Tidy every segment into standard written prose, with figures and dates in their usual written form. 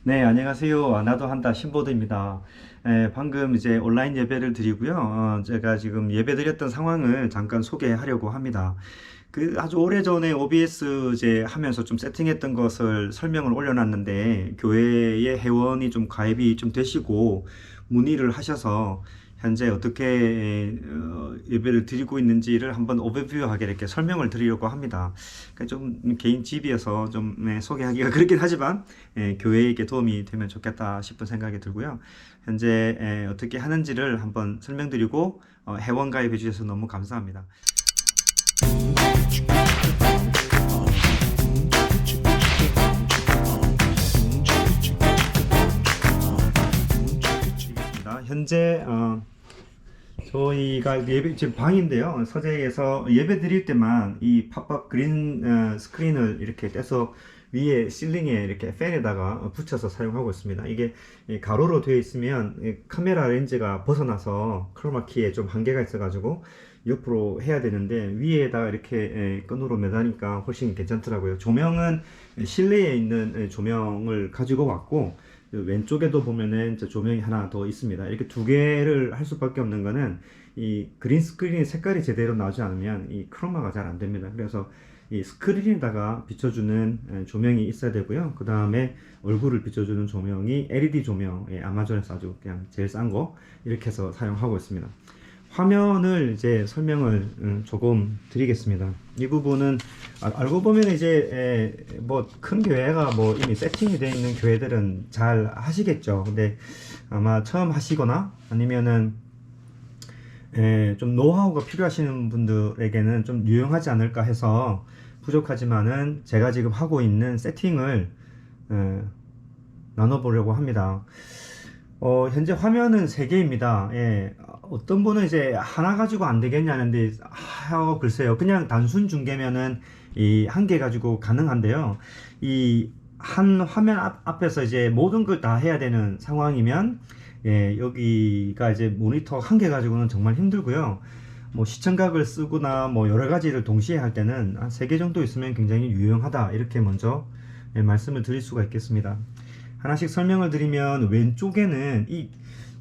네, 안녕하세요. 나도 한다 신보드입니다. 방금 이제 온라인 예배를 드리고요. 제가 지금 예배 드렸던 상황을 잠깐 소개하려고 합니다. 그 아주 오래전에 OBS 이제 하면서 좀 세팅했던 것을 설명을 올려놨는데 교회의 회원이 좀 가입이 좀 되시고 문의를 하셔서 현재 어떻게 예배를 드리고 있는지를 한번 오버뷰하게 이렇게 설명을 드리려고 합니다. 그러니까 좀 개인 집이어서 좀 소개하기가 그렇긴 하지만 교회에게 도움이 되면 좋겠다 싶은 생각이 들고요. 현재 어떻게 하는지를 한번 설명드리고 회원 가입해 주셔서 너무 감사합니다. 현재 저희가 예배 지금 방인데요. 서재에서 예배 드릴 때만 이 팝업 그린 스크린을 이렇게 떼서 위에 실링에 이렇게 팬에다가 붙여서 사용하고 있습니다. 이게 가로로 되어 있으면 카메라 렌즈가 벗어나서 크로마키에 좀 한계가 있어가지고 옆으로 해야 되는데 위에다가 이렇게 끈으로 매다니까 훨씬 괜찮더라고요. 조명은 실내에 있는 조명을 가지고 왔고 왼쪽에도 보면은 조명이 하나 더 있습니다. 이렇게 두 개를 할 수밖에 없는 거는 이 그린 스크린의 색깔이 제대로 나오지 않으면 이 크로마가 잘 안 됩니다. 그래서 이 스크린에다가 비춰주는 조명이 있어야 되고요. 그 다음에 얼굴을 비춰주는 조명이 LED 조명, 아마존에서 아주 그냥 제일 싼 거 이렇게 해서 사용하고 있습니다. 화면을 이제 설명을 조금 드리겠습니다. 이 부분은 알고 보면 이제 뭐 큰 교회가 뭐 이미 세팅이 되어 있는 교회들은 잘 하시겠죠. 근데 아마 처음 하시거나 아니면은 좀 노하우가 필요하시는 분들에게는 좀 유용하지 않을까 해서 부족하지만은 제가 지금 하고 있는 세팅을 나눠보려고 합니다. 현재 화면은 3개입니다. 어떤 분은 이제 하나 가지고 안 되겠냐는데, 글쎄요. 그냥 단순 중계면은 이 한 개 가지고 가능한데요. 이 한 화면 앞에서 이제 모든 걸 다 해야 되는 상황이면, 여기가 이제 모니터 한 개 가지고는 정말 힘들고요. 뭐 시청각을 쓰거나 뭐 여러 가지를 동시에 할 때는 한 3개 정도 있으면 굉장히 유용하다. 이렇게 먼저 말씀을 드릴 수가 있겠습니다. 하나씩 설명을 드리면 왼쪽에는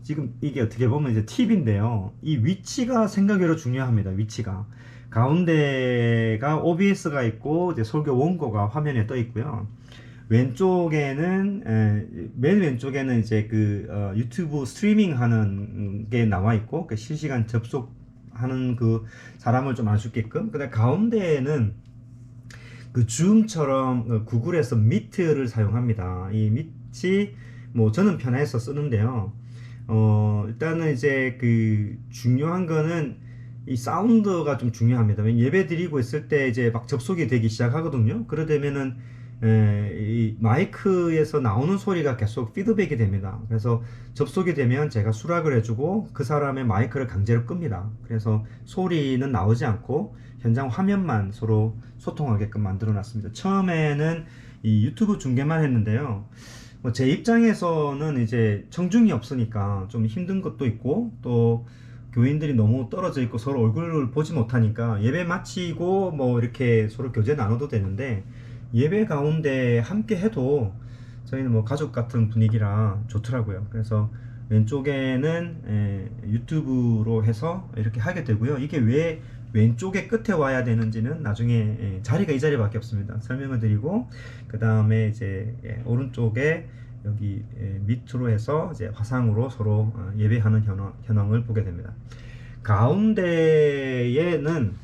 지금 이게 어떻게 보면 이제 팁인데요. 이 위치가 생각외로 중요합니다. 위치가 가운데가 OBS가 있고 이제 설교 원고가 화면에 떠 있고요. 왼쪽에는 맨 왼쪽에는 이제 유튜브 스트리밍 하는 게 나와 있고 그 실시간 접속하는 그 사람을 좀 알 수 있게끔. 그다음 가운데에는 그 줌처럼 구글에서 미트를 사용합니다. 이 밑이 뭐 저는 편해서 쓰는데요. 일단은 이제 중요한 거는 이 사운드가 좀 중요합니다. 예배 드리고 있을 때 이제 막 접속이 되기 시작하거든요. 그러되면은 이 마이크에서 나오는 소리가 계속 피드백이 됩니다. 그래서 접속이 되면 제가 수락을 해주고 그 사람의 마이크를 강제로 끕니다. 그래서 소리는 나오지 않고 현장 화면만 서로 소통하게끔 만들어 놨습니다. 처음에는 이 유튜브 중계만 했는데요. 제 입장에서는 이제 청중이 없으니까 좀 힘든 것도 있고 또 교인들이 너무 떨어져 있고 서로 얼굴을 보지 못하니까 예배 마치고 뭐 이렇게 서로 교제 나눠도 되는데 예배 가운데 함께 해도 저희는 뭐 가족 같은 분위기라 좋더라고요. 그래서 왼쪽에는 유튜브로 해서 이렇게 하게 되고요. 이게 왜 왼쪽에 끝에 와야 되는지는 나중에 자리가 이 자리밖에 없습니다. 설명을 드리고 그 다음에 이제 오른쪽에 여기 밑으로 해서 이제 화상으로 서로 예배하는 현황을 보게 됩니다. 가운데에는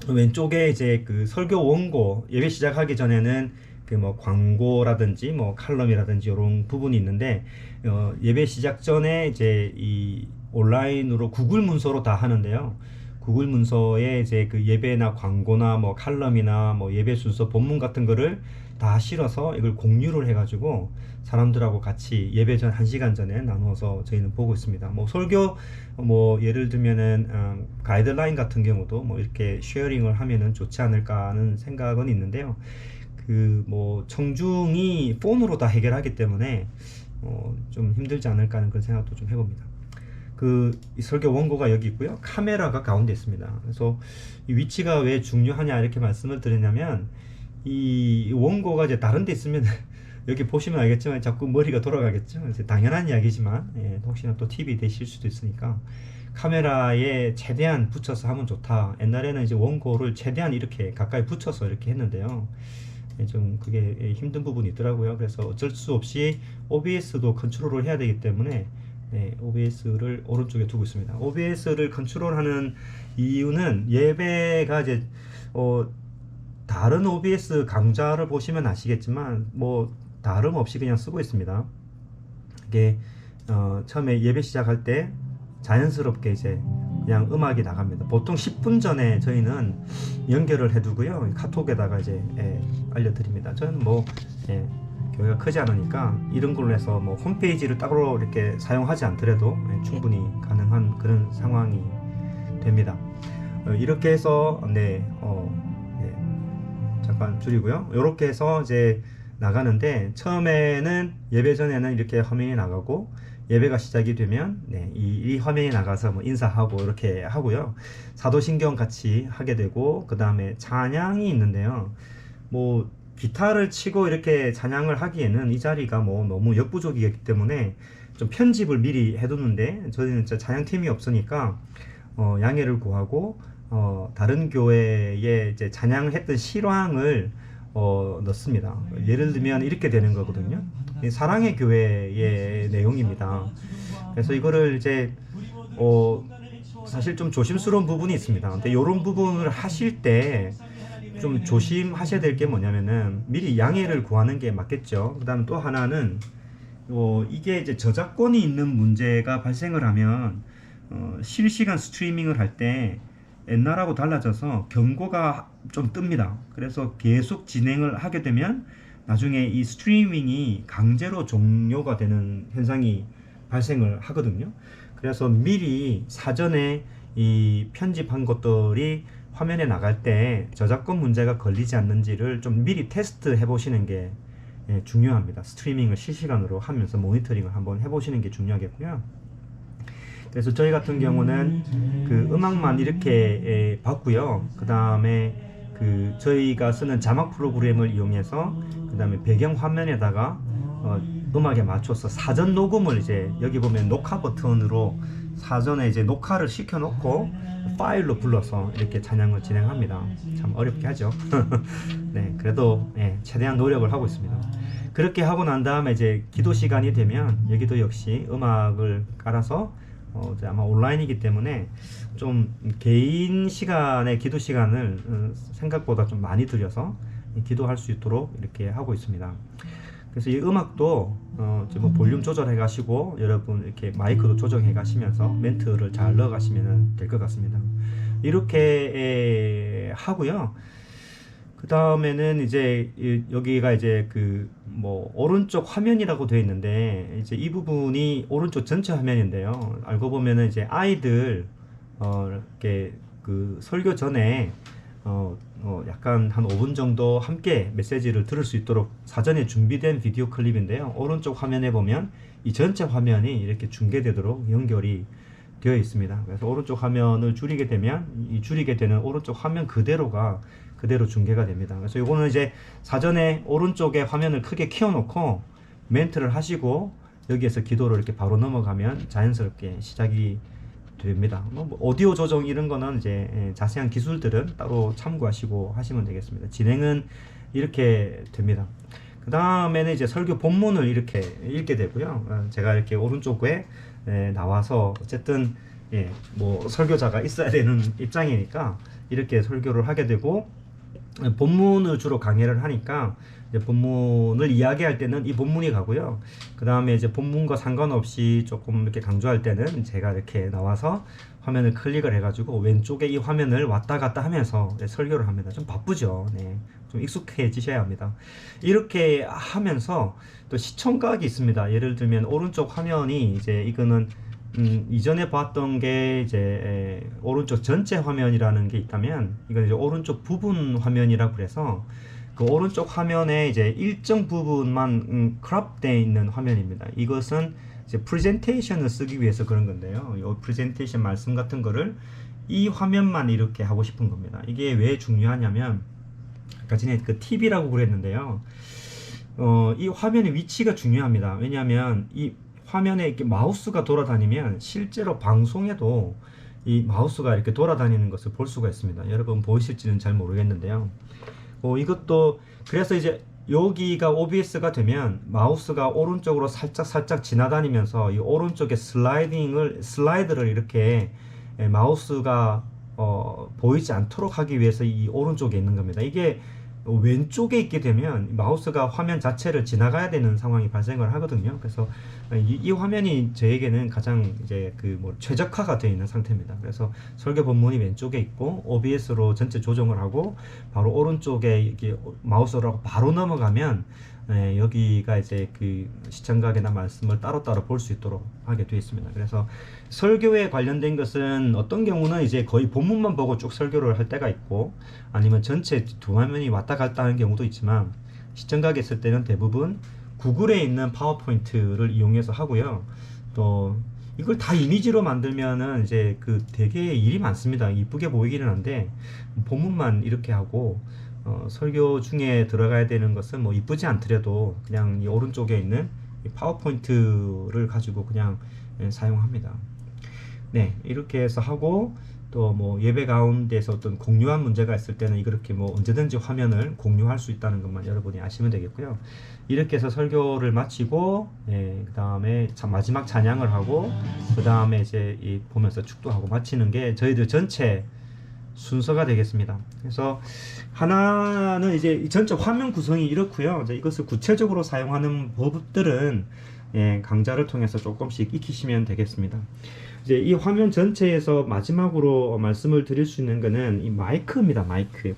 왼쪽에 이제 설교 원고 예배 시작하기 전에는 뭐 광고라든지 뭐 칼럼이라든지 이런 부분이 있는데 예배 시작 전에 이제 이 온라인으로 구글 문서로 다 하는데요. 구글 문서에 이제 예배나 광고나 뭐 칼럼이나 뭐 예배 순서 본문 같은 거를 다 실어서 이걸 공유를 해가지고 사람들하고 같이 예배 전 1시간 전에 나누어서 저희는 보고 있습니다. 뭐 설교 뭐 예를 들면은 가이드라인 같은 경우도 뭐 이렇게 쉐어링을 하면은 좋지 않을까 하는 생각은 있는데요. 뭐 청중이 폰으로 다 해결하기 때문에 좀 힘들지 않을까 하는 그런 생각도 좀 해봅니다. 이 설교 원고가 여기 있고요. 카메라가 가운데 있습니다. 그래서 이 위치가 왜 중요하냐 이렇게 말씀을 드리냐면 이 원고가 이제 다른 데 있으면 여기 보시면 알겠지만 자꾸 머리가 돌아가겠죠. 이제 당연한 이야기지만 혹시나 또 팁이 되실 수도 있으니까 카메라에 최대한 붙여서 하면 좋다. 옛날에는 이제 원고를 최대한 이렇게 가까이 붙여서 이렇게 했는데요. 좀 그게 힘든 부분이 있더라고요. 그래서 어쩔 수 없이 OBS도 컨트롤을 해야 되기 때문에 OBS를 오른쪽에 두고 있습니다. OBS를 컨트롤하는 이유는 예배가 이제 다른 OBS 강좌를 보시면 아시겠지만 뭐 다름없이 그냥 쓰고 있습니다. 이게 처음에 예배 시작할 때 자연스럽게 이제 그냥 음악이 나갑니다. 보통 10분 전에 저희는 연결을 해두고요. 카톡에다가 이제 알려드립니다. 저는 뭐 교회가 크지 않으니까 이런 걸로 해서 뭐 홈페이지를 따로 이렇게 사용하지 않더라도 충분히 가능한 그런 상황이 됩니다. 이렇게 해서 잠깐 줄이고요. 이렇게 해서 이제 나가는데 처음에는 예배 전에는 이렇게 화면이 나가고 예배가 시작이 되면 이 화면이 나가서 뭐 인사하고 이렇게 하고요. 사도신경 같이 하게 되고 그 다음에 찬양이 있는데요. 뭐 기타를 치고 이렇게 찬양을 하기에는 이 자리가 뭐 너무 역부족이기 때문에 좀 편집을 미리 해두는데 저희는 진짜 찬양팀이 없으니까 양해를 구하고 다른 교회에 이제 찬양을 했던 실황을 넣습니다. 예를 들면 이렇게 되는 거거든요. 사랑의 교회의 내용입니다. 그래서 이거를 이제 사실 좀 조심스러운 부분이 있습니다. 근데 이런 부분을 하실 때 좀 조심하셔야 될 게 뭐냐면은 미리 양해를 구하는 게 맞겠죠. 그 다음 또 하나는 이게 이제 저작권이 있는 문제가 발생을 하면 실시간 스트리밍을 할 때 옛날하고 달라져서 경고가 좀 뜹니다. 그래서 계속 진행을 하게 되면 나중에 이 스트리밍이 강제로 종료가 되는 현상이 발생을 하거든요. 그래서 미리 사전에 이 편집한 것들이 화면에 나갈 때 저작권 문제가 걸리지 않는지를 좀 미리 테스트 해보시는 게 중요합니다. 스트리밍을 실시간으로 하면서 모니터링을 한번 해보시는 게 중요하겠고요. 그래서 저희 같은 경우는 그 음악만 이렇게 봤고요. 그 다음에 그 저희가 쓰는 자막 프로그램을 이용해서 그 다음에 배경 화면에다가 음악에 맞춰서 사전 녹음을 이제 여기 보면 녹화 버튼으로 사전에 이제 녹화를 시켜 놓고 파일로 불러서 이렇게 찬양을 진행합니다. 참 어렵게 하죠. 네, 그래도 최대한 노력을 하고 있습니다. 그렇게 하고 난 다음에 이제 기도 시간이 되면 여기도 역시 음악을 깔아서 이제 아마 온라인이기 때문에 좀 개인 시간의 기도 시간을 생각보다 좀 많이 들여서 기도할 수 있도록 이렇게 하고 있습니다. 그래서 이 음악도 이제 뭐 볼륨 조절해 가시고 여러분 이렇게 마이크도 조정해 가시면서 멘트를 잘 넣어 가시면 될 것 같습니다. 이렇게 하고요. 그 다음에는 이제 여기가 이제 그 뭐 오른쪽 화면이라고 되어 있는데 이제 이 부분이 오른쪽 전체 화면인데요. 알고 보면은 이제 아이들 이렇게 그 설교 전에 약간 한 5분 정도 함께 메시지를 들을 수 있도록 사전에 준비된 비디오 클립인데요. 오른쪽 화면에 보면 이 전체 화면이 이렇게 중계되도록 연결이 되어 있습니다. 그래서 오른쪽 화면을 줄이게 되면 이 줄이게 되는 오른쪽 화면 그대로가 그대로 중계가 됩니다. 그래서 이거는 이제 사전에 오른쪽에 화면을 크게 키워놓고 멘트를 하시고 여기에서 기도를 이렇게 바로 넘어가면 자연스럽게 시작이 됩니다. 뭐 오디오 조정 이런 거는 이제 자세한 기술들은 따로 참고하시고 하시면 되겠습니다. 진행은 이렇게 됩니다. 그 다음에는 이제 설교 본문을 이렇게 읽게 되고요. 제가 이렇게 오른쪽에 나와서 어쨌든 뭐 설교자가 있어야 되는 입장이니까 이렇게 설교를 하게 되고 본문을 주로 강의를 하니까 이제 본문을 이야기할 때는 이 본문이 가고요. 그 다음에 이제 본문과 상관없이 조금 이렇게 강조할 때는 제가 이렇게 나와서 화면을 클릭을 해가지고 왼쪽에 이 화면을 왔다 갔다 하면서 설교를 합니다. 좀 바쁘죠. 네. 좀 익숙해지셔야 합니다. 이렇게 하면서 또 시청각이 있습니다. 예를 들면 오른쪽 화면이 이제 이거는 이전에 봤던 게 이제 오른쪽 전체 화면이라는 게 있다면 이건 이제 오른쪽 부분 화면이라고 그래서 그 오른쪽 화면에 이제 일정 부분만 크롭되어 있는 화면입니다. 이것은 이제 프레젠테이션을 쓰기 위해서 그런 건데요. 이 프레젠테이션 말씀 같은 거를 이 화면만 이렇게 하고 싶은 겁니다. 이게 왜 중요하냐면 아까 전에 그 팁이라고 그랬는데요. 이 화면의 위치가 중요합니다. 왜냐하면 이 화면에 이렇게 마우스가 돌아다니면 실제로 방송에도 이 마우스가 이렇게 돌아다니는 것을 볼 수가 있습니다. 여러분 보이실지는 잘 모르겠는데요. 이것도 그래서 이제 여기가 OBS가 되면 마우스가 오른쪽으로 살짝 지나다니면서 이 오른쪽에 슬라이드를 이렇게 마우스가 보이지 않도록 하기 위해서 이 오른쪽에 있는 겁니다. 이게 왼쪽에 있게 되면 마우스가 화면 자체를 지나가야 되는 상황이 발생을 하거든요. 그래서 이 화면이 저에게는 가장 이제 최적화가 되어 있는 상태입니다. 그래서 설교 본문이 왼쪽에 있고 OBS로 전체 조정을 하고 바로 오른쪽에 이렇게 마우스로 바로 넘어가면 여기가 이제 시청각이나 말씀을 따로따로 볼 수 있도록 하게 되어 있습니다. 그래서 설교에 관련된 것은 어떤 경우는 이제 거의 본문만 보고 쭉 설교를 할 때가 있고 아니면 전체 두 화면이 왔다 갔다 하는 경우도 있지만 시청각에 있을 때는 대부분 구글에 있는 파워포인트를 이용해서 하고요. 또 이걸 다 이미지로 만들면은 이제 되게 일이 많습니다. 이쁘게 보이기는 한데 본문만 이렇게 하고 설교 중에 들어가야 되는 것은 이쁘지 않더라도 그냥 이 오른쪽에 있는 이 파워포인트를 가지고 그냥 사용합니다. 네, 이렇게 해서 하고 또 예배 가운데서 어떤 공유한 문제가 있을 때는 이렇게 언제든지 화면을 공유할 수 있다는 것만 여러분이 아시면 되겠고요. 이렇게 해서 설교를 마치고 그 다음에 마지막 찬양을 하고 그 다음에 이제 보면서 축도하고 마치는 게 저희들 전체 순서가 되겠습니다. 그래서 하나는 이제 전체 화면 구성이 이렇고요. 이제 이것을 구체적으로 사용하는 법들은 강좌를 통해서 조금씩 익히시면 되겠습니다. 이제 이 화면 전체에서 마지막으로 말씀을 드릴 수 있는 것은 이 마이크입니다. 마이크.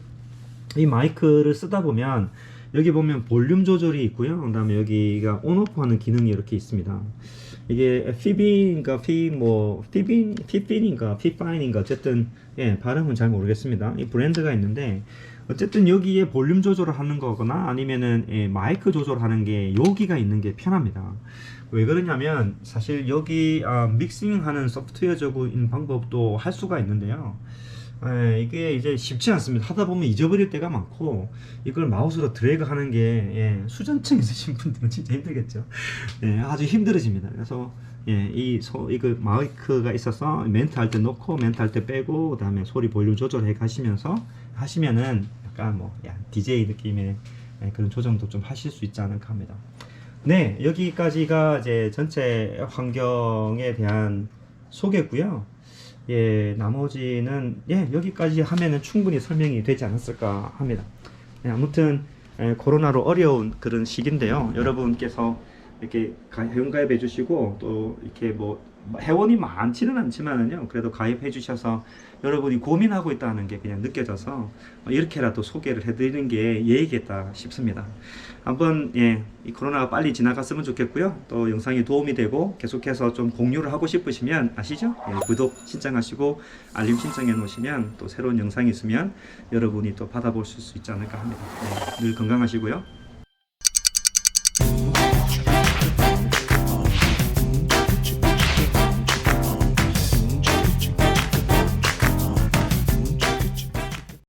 이 마이크를 쓰다 보면 여기 보면 볼륨 조절이 있고요. 그 다음에 여기가 온오프 하는 기능이 이렇게 있습니다. 이게 피파인인가 어쨌든 발음은 잘 모르겠습니다. 이 브랜드가 있는데 어쨌든 여기에 볼륨 조절을 하는 거거나 아니면은 마이크 조절하는 게 여기가 있는 게 편합니다. 왜 그러냐면 사실 여기 믹싱하는 소프트웨어적인 방법도 할 수가 있는데요. 이게 이제 쉽지 않습니다. 하다 보면 잊어버릴 때가 많고 이걸 마우스로 드래그 하는 게 수전증 있으신 분들은 진짜 힘들겠죠. 아주 힘들어집니다. 그래서 이거 마이크가 있어서 멘트 할 때 놓고 멘트 할 때 빼고 그 다음에 소리 볼륨 조절해 가시면서 하시면은 약간 DJ 느낌의 그런 조정도 좀 하실 수 있지 않을까 합니다. 네, 여기까지가 이제 전체 환경에 대한 소개고요. 나머지는 여기까지 하면은 충분히 설명이 되지 않았을까 합니다. 아무튼 코로나로 어려운 그런 시기인데요. 여러분께서 이렇게 회원가입해 주시고 또 이렇게 회원이 많지는 않지만은요, 그래도 가입해 주셔서 여러분이 고민하고 있다는 게 그냥 느껴져서 이렇게라도 소개를 해드리는 게 예의겠다 싶습니다. 한번 이 코로나가 빨리 지나갔으면 좋겠고요. 또 영상이 도움이 되고 계속해서 좀 공유를 하고 싶으시면 아시죠? 구독 신청하시고 알림 신청해 놓으시면 또 새로운 영상이 있으면 여러분이 또 받아볼 수 있지 않을까 합니다. 늘 건강하시고요.